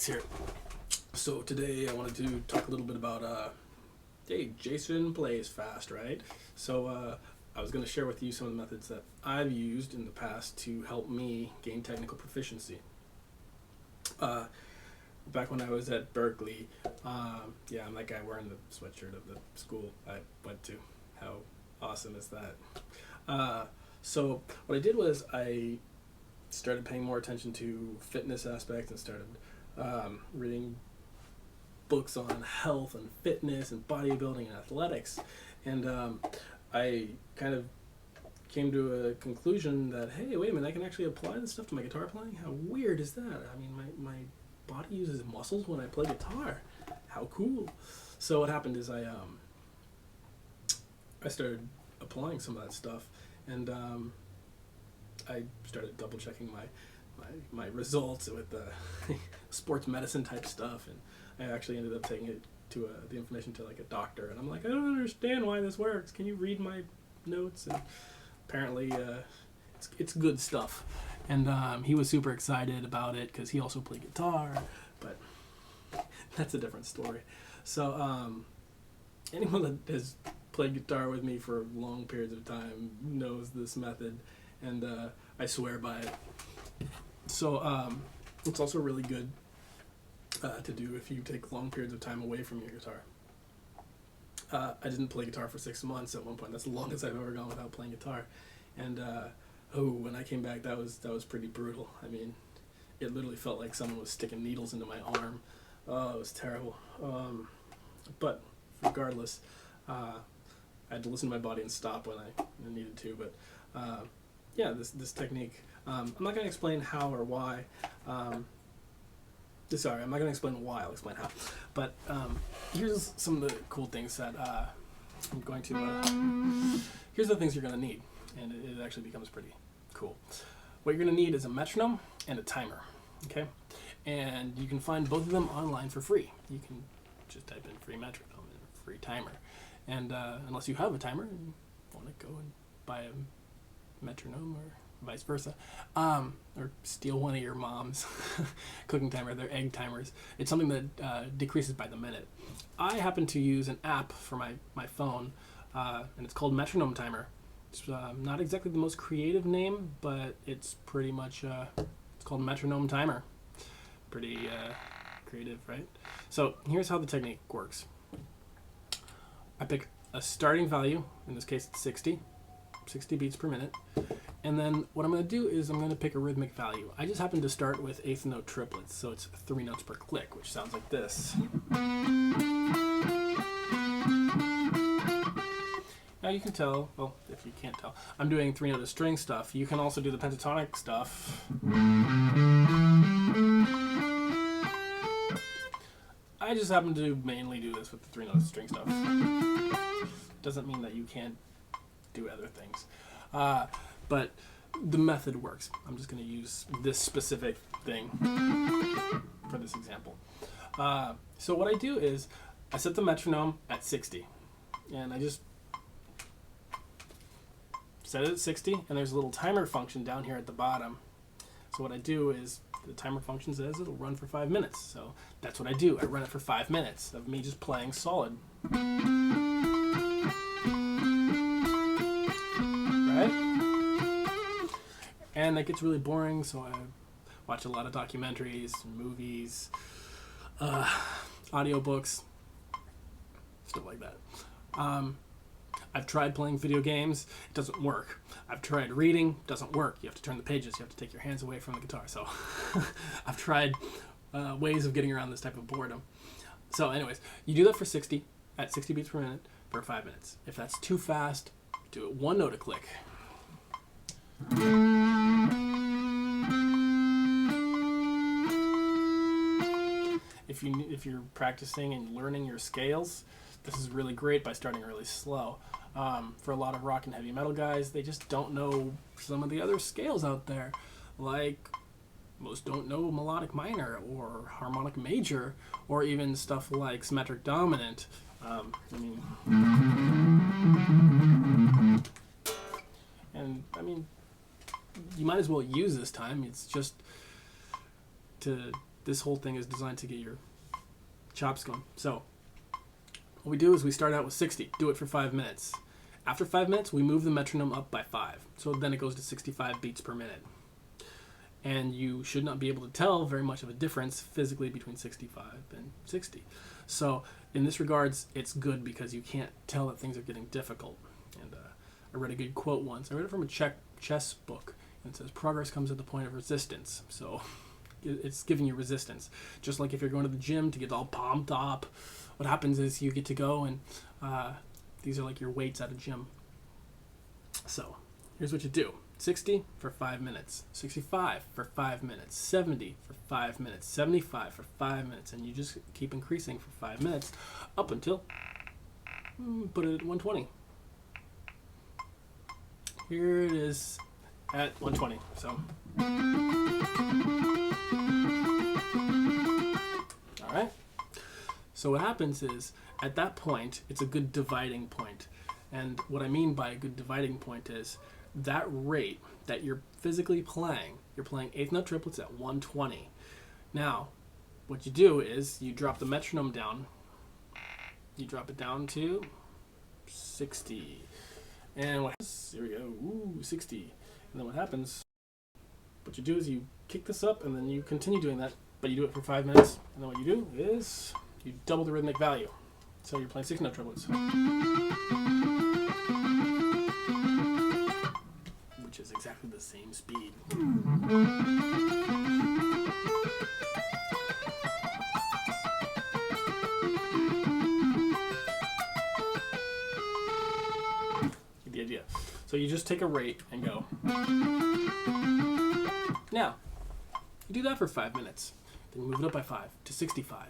here. So today I wanted to talk a little bit about, hey, Jason plays fast, right? So I was going to share with you some of the methods that I've used in the past to help me gain technical proficiency. Back when I was at Berkeley, I'm that guy wearing the sweatshirt of the school I went to. How awesome is that? So what I did was I started paying more attention to fitness aspects and started reading books on health and fitness and bodybuilding and athletics. And I kind of came to a conclusion that, hey, wait a minute, I can actually apply this stuff to my guitar playing? How weird is that? I mean, my body uses muscles when I play guitar. How cool. So what happened is I started applying some of that stuff, and I started double checking my results with the sports medicine type stuff, and I actually ended up taking it to the information to like a doctor, and I'm like, I don't understand why this works. Can you read my notes? And apparently it's good stuff. And he was super excited about it because he also played guitar, but that's a different story. So anyone that has played guitar with me for long periods of time knows this method, and I swear by it. So it's also really good to do if you take long periods of time away from your guitar. I didn't play guitar for 6 months at one point. That's the longest I've ever gone without playing guitar. And when I came back, that was pretty brutal. I mean, it literally felt like someone was sticking needles into my arm. Oh, it was terrible. But regardless, I had to listen to my body and stop when I needed to. But this technique, I'm not going to explain how or why. Sorry, I'm not going to explain why. I'll explain how. But here's some of the cool things that I'm going to... here's the things you're going to need, and it actually becomes pretty cool. What you're going to need is a metronome and a timer, okay? And you can find both of them online for free. You can just type in free metronome and free timer. And unless you have a timer and want to go and buy a metronome or vice versa, or steal one of your mom's cooking timer, their egg timers. It's something that decreases by the minute. I happen to use an app for my phone, and it's called Metronome Timer. It's not exactly the most creative name, but it's pretty much, it's called Metronome Timer. Pretty creative, right? So here's how the technique works. I pick a starting value, in this case it's 60 beats per minute. And then what I'm going to do is I'm going to pick a rhythmic value. I just happen to start with eighth note triplets, so it's 3 notes per click, which sounds like this. Now you can tell, well, if you can't tell, I'm doing 3-note string stuff. You can also do the pentatonic stuff. I just happen to mainly do this with the 3-note string stuff. Doesn't mean that you can't do other things. But the method works. I'm just going to use this specific thing for this example. So what I do is I set the metronome at 60, and I just set it at 60, and there's a little timer function down here at the bottom. So what I do is the timer function says it'll run for 5 minutes. So that's what I do. I run it for 5 minutes of me just playing solid. And that gets really boring, so I watch a lot of documentaries, movies, audiobooks, stuff like that. I've tried playing video games. It doesn't work. I've tried reading. It doesn't work. You have to turn the pages. You have to take your hands away from the guitar. So I've tried ways of getting around this type of boredom. So anyways, you do that for 60 beats per minute for 5 minutes. If that's too fast, do it 1 note a click. If you're practicing and learning your scales, this is really great by starting really slow. For a lot of rock and heavy metal guys, they just don't know some of the other scales out there. Like, most don't know melodic minor or harmonic major, or even stuff like symmetric dominant. You might as well use this time. It's just to this whole thing is designed to get your chops going. So what we do is we start out with 60, do it for 5 minutes. After 5 minutes, we move the metronome up by 5. So then it goes to 65 beats per minute. And you should not be able to tell very much of a difference physically between 65 and 60. So in this regards, it's good because you can't tell that things are getting difficult. And I read a good quote once. I read it from a chess book. And it says, progress comes at the point of resistance. So it's giving you resistance. Just like if you're going to the gym to get all pumped up, what happens is you get to go and these are like your weights at a gym. So here's what you do. 60 for 5 minutes, 65 for 5 minutes, 70 for 5 minutes, 75 for 5 minutes, and you just keep increasing for 5 minutes up until, put it at 120. Here it is at 120, so. All right. So what happens is, at that point, it's a good dividing point. And what I mean by a good dividing point is, that rate that you're physically playing, you're playing eighth note triplets at 120. Now, what you do is you drop the metronome down. You drop it down to 60. And what happens, here we go, 60. And then what happens, what you do is you kick this up and then you continue doing that, but you do it for 5 minutes. And then what you do is you double the rhythmic value. So you're playing 6 note triplets. Which is exactly the same speed. Get the idea. So you just take a rate and go. Now, you do that for 5 minutes. Then you move it up by 5 to 65.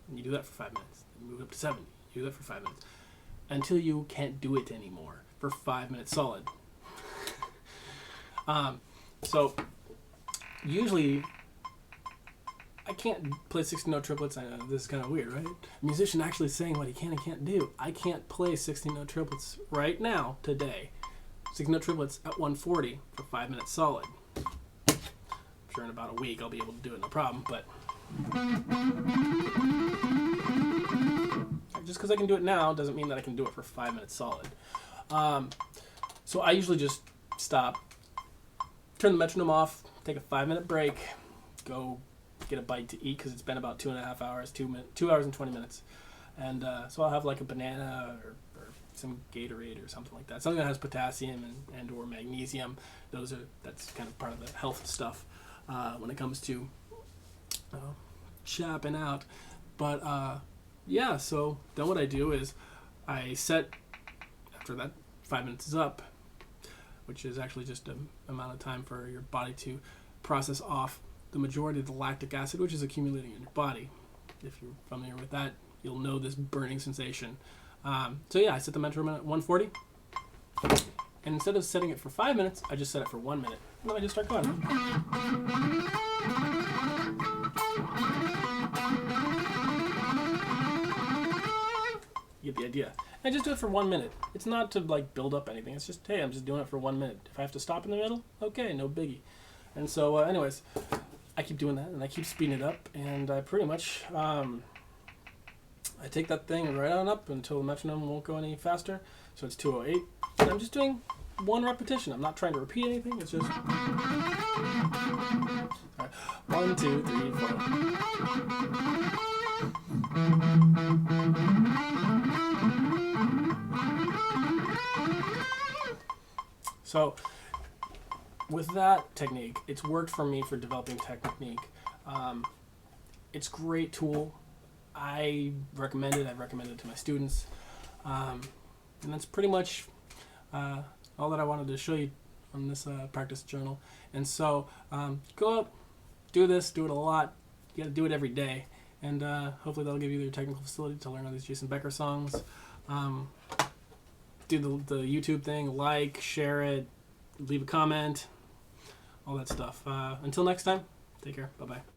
And you do that for 5 minutes. Then you move it up to 70. You do that for 5 minutes. Until you can't do it anymore for 5 minutes solid. So usually I can't play 60 note triplets. I know this is kind of weird, right? A musician actually saying what he can and can't do. I can't play 60 note triplets right now, today. 60 note triplets at 140 for 5 minutes solid. I'm sure in about a week I'll be able to do it, no problem, but just because I can do it now doesn't mean that I can do it for 5 minutes solid. So I usually just stop, turn the metronome off, take a 5 minute break, go get a bite to eat because it's been about 2.5 hours, 2 hours and 20 minutes. And so I'll have like a banana or some Gatorade or something like that. Something that has potassium and or magnesium. That's kind of part of the health stuff when it comes to chapping out. But yeah, so then what I do is I set, after that 5 minutes is up, which is actually just an amount of time for your body to process off the majority of the lactic acid, which is accumulating in your body. If you're familiar with that, you'll know this burning sensation. So yeah, I set the metronome at 140. And instead of setting it for 5 minutes, I just set it for 1 minute. And then I just start going. You get the idea. I just do it for 1 minute. It's not to like build up anything. It's just, hey, I'm just doing it for 1 minute. If I have to stop in the middle, okay, no biggie. And so anyways, I keep doing that and I keep speeding it up, and I pretty much I take that thing right on up until the metronome won't go any faster. So it's 208. And I'm just doing one repetition. I'm not trying to repeat anything. It's just all right. 1, 2, 3, 4. So with that technique, it's worked for me for developing technique. It's a great tool. I recommend it. I've recommended it to my students. And that's pretty much all that I wanted to show you on this practice journal. And so go out, do this, do it a lot. You got to do it every day. And hopefully that'll give you your technical facility to learn all these Jason Becker songs. Do the YouTube thing, like, share it, leave a comment, all that stuff. Until next time, take care. Bye-bye.